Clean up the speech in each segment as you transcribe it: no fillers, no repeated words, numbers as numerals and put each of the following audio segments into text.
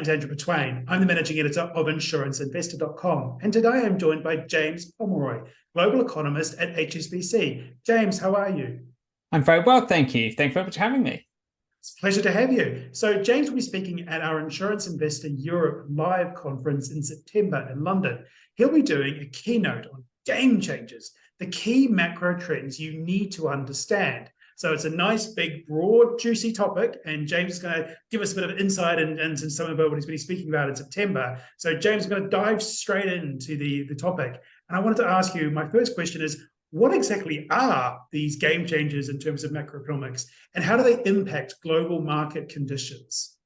name's Andrew Petwain. I'm the managing editor of InsuranceInvestor.com. And today I'm joined by James Pomeroy, global economist at HSBC. James, how are you? I'm very well, thank you. Thank you very much for having me. It's a pleasure to have you. So James will be speaking at our Insurance Investor Europe live conference in September in London. He'll be doing a keynote on game changers, the key macro trends you need to understand. So it's a nice, big, broad, juicy topic, and James is going to give us a bit of insight into some of what he's been speaking about in September. So James is going to dive straight into the topic. And I wanted to ask you, my first question is, what exactly are these game changers in terms of macroeconomics, and how do they impact global market conditions?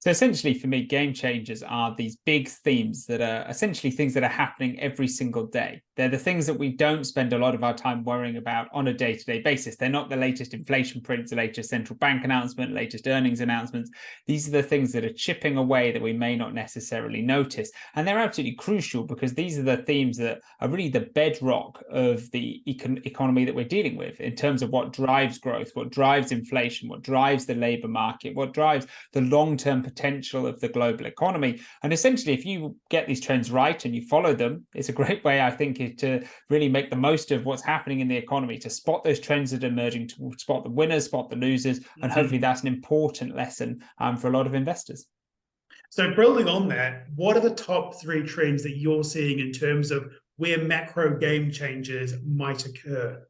So essentially for me, game changers are these big themes that are essentially things that are happening every single day. They're the things that we don't spend a lot of our time worrying about on a day-to-day basis. They're not the latest inflation prints, the latest central bank announcement, latest earnings announcements. These are the things that are chipping away that we may not necessarily notice. And they're absolutely crucial because these are the themes that are really the bedrock of the economy that we're dealing with in terms of what drives growth, what drives inflation, what drives the labor market, what drives the long-term potential of the global economy. And essentially, if you get these trends right and you follow them, it's a great way, I think, to really make the most of what's happening in the economy, to spot those trends that are emerging, to spot the winners, spot the losers. And hopefully that's an important lesson for a lot of investors. So building on that, what are the top three trends that you're seeing in terms of where macro game changes might occur?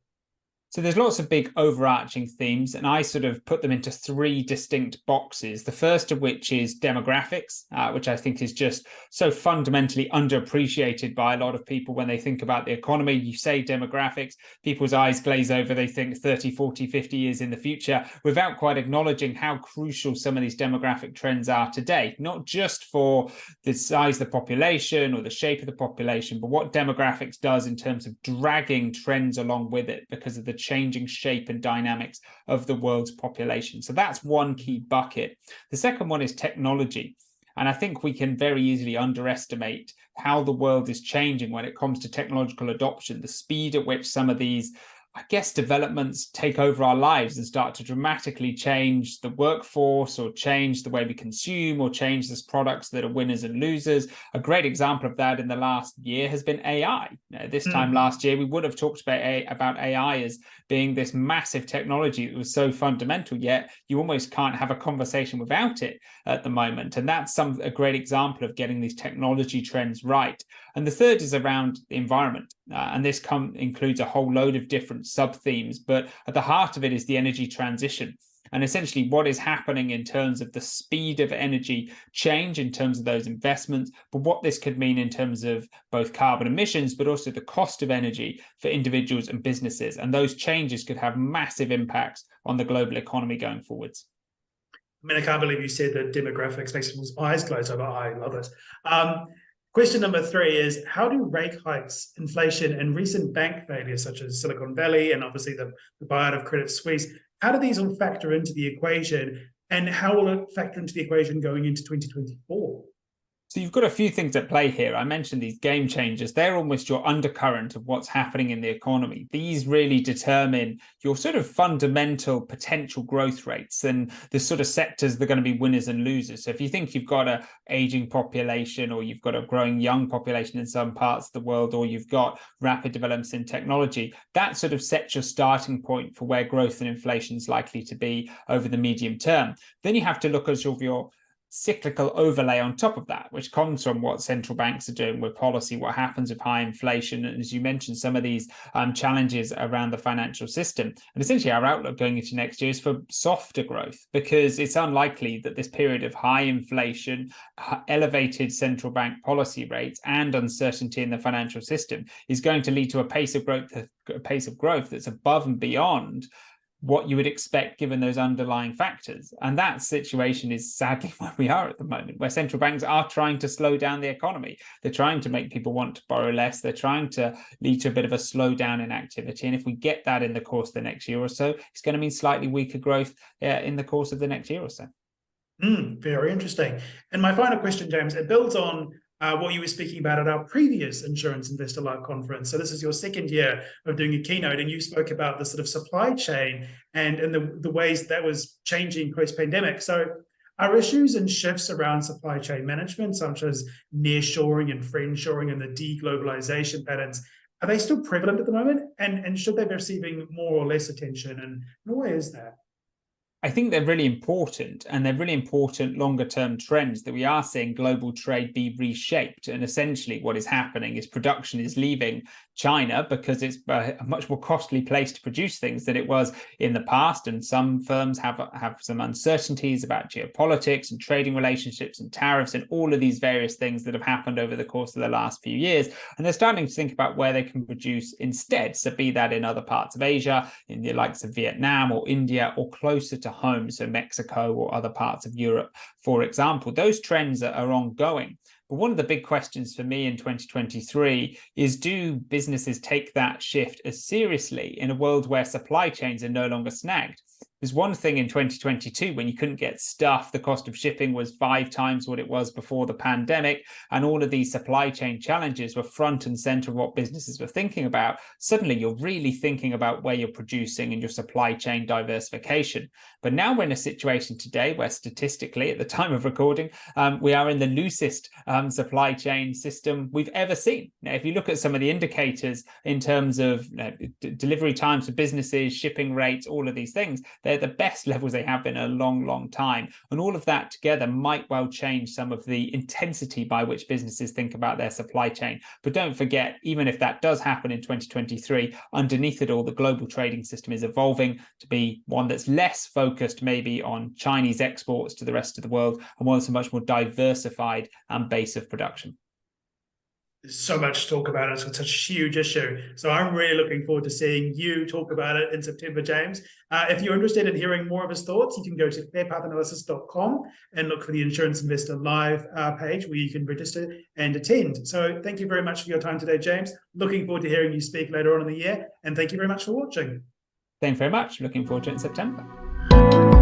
So there's lots of big overarching themes, and I sort of put them into three distinct boxes. The first of which is demographics, which I think is just so fundamentally underappreciated by a lot of people when they think about the economy. You say demographics, people's eyes glaze over, they think 30, 40, 50 years in the future, without quite acknowledging how crucial some of these demographic trends are today, not just for the size of the population or the shape of the population, but what demographics does in terms of dragging trends along with it because of the changing shape and dynamics of the world's population. So that's one key bucket. The second one is technology. And I think we can very easily underestimate how the world is changing when it comes to technological adoption, the speed at which some of these, I guess, developments take over our lives and start to dramatically change the workforce or change the way we consume or change the products that are winners and losers. A great example of that in the last year has been AI. This time last year, we would have talked about AI as being this massive technology that was so fundamental, yet you almost can't have a conversation without it at the moment. And that's a great example of getting these technology trends right. And the third is around the environment. And this includes a whole load of different sub-themes, but at the heart of it is the energy transition. And essentially what is happening in terms of the speed of energy change in terms of those investments, but what this could mean in terms of both carbon emissions, but also the cost of energy for individuals and businesses. And those changes could have massive impacts on the global economy going forwards. I mean, I can't believe you said that demographics makes people's eyes glaze over. I love it. Question number three is, how do rate hikes, inflation, and recent bank failures, such as Silicon Valley and obviously the buyout of Credit Suisse, how do these all factor into the equation, and how will it factor into the equation going into 2024? So you've got a few things at play here. I mentioned these game changers. They're almost your undercurrent of what's happening in the economy. These really determine your sort of fundamental potential growth rates and the sort of sectors that are going to be winners and losers. So if you think you've got an aging population, or you've got a growing young population in some parts of the world, or you've got rapid developments in technology, that sort of sets your starting point for where growth and inflation is likely to be over the medium term. Then you have to look at sort of your cyclical overlay on top of that, which comes from what central banks are doing with policy, what happens with high inflation, and as you mentioned, some of these challenges around the financial system. And essentially our outlook going into next year is for softer growth, because it's unlikely that this period of high inflation, elevated central bank policy rates, and uncertainty in the financial system is going to lead to a pace of growth that's above and beyond what you would expect given those underlying factors. And that situation is sadly where we are at the moment, where central banks are trying to slow down the economy. They're trying to make people want to borrow less. They're trying to lead to a bit of a slowdown in activity. And if we get that in the course of the next year or so, it's going to mean slightly weaker growth in the course of the next year or so. Very interesting. And my final question, James, it builds on what you were speaking about at our previous Insurance Investor Live conference. So this is your second year of doing a keynote, and you spoke about the sort of supply chain and the ways that was changing post-pandemic. So Are issues and shifts around supply chain management, such as nearshoring and friendshoring and the deglobalization patterns, are they still prevalent at the moment? And should they be receiving more or less attention? And why is that? I think they're really important, and they're really important longer term trends that we are seeing global trade be reshaped. And essentially what is happening is production is leaving China because it's a much more costly place to produce things than it was in the past. And some firms have some uncertainties about geopolitics and trading relationships and tariffs and all of these various things that have happened over the course of the last few years. And they're starting to think about where they can produce instead. So be that in other parts of Asia, in the likes of Vietnam or India, or closer to home, so Mexico or other parts of Europe, for example. Those trends are ongoing. But one of the big questions for me in 2023 is, do businesses take that shift as seriously in a world where supply chains are no longer snagged? There's one thing in 2022 when you couldn't get stuff, the cost of shipping was 5 times what it was before the pandemic, and all of these supply chain challenges were front and center of what businesses were thinking about. Suddenly you're really thinking about where you're producing and your supply chain diversification. But now we're in a situation today where statistically, at the time of recording, we are in the loosest supply chain system we've ever seen. Now, if you look at some of the indicators in terms of delivery times for businesses, shipping rates, all of these things, they're the best levels they have been in a long, long time. And all of that together might well change some of the intensity by which businesses think about their supply chain. But don't forget, even if that does happen in 2023, underneath it all, the global trading system is evolving to be one that's less focused maybe on Chinese exports to the rest of the world, and one that's a much more diversified base of production. There's so much to talk about. It's such a huge issue. So I'm really looking forward to seeing you talk about it in September, James. If you're interested in hearing more of his thoughts, you can go to clearpathanalysis.com and look for the Insurance Investor Live page where you can register and attend. So thank you very much for your time today, James. Looking forward to hearing you speak later on in the year. And thank you very much for watching. Thanks very much. Looking forward to it in September.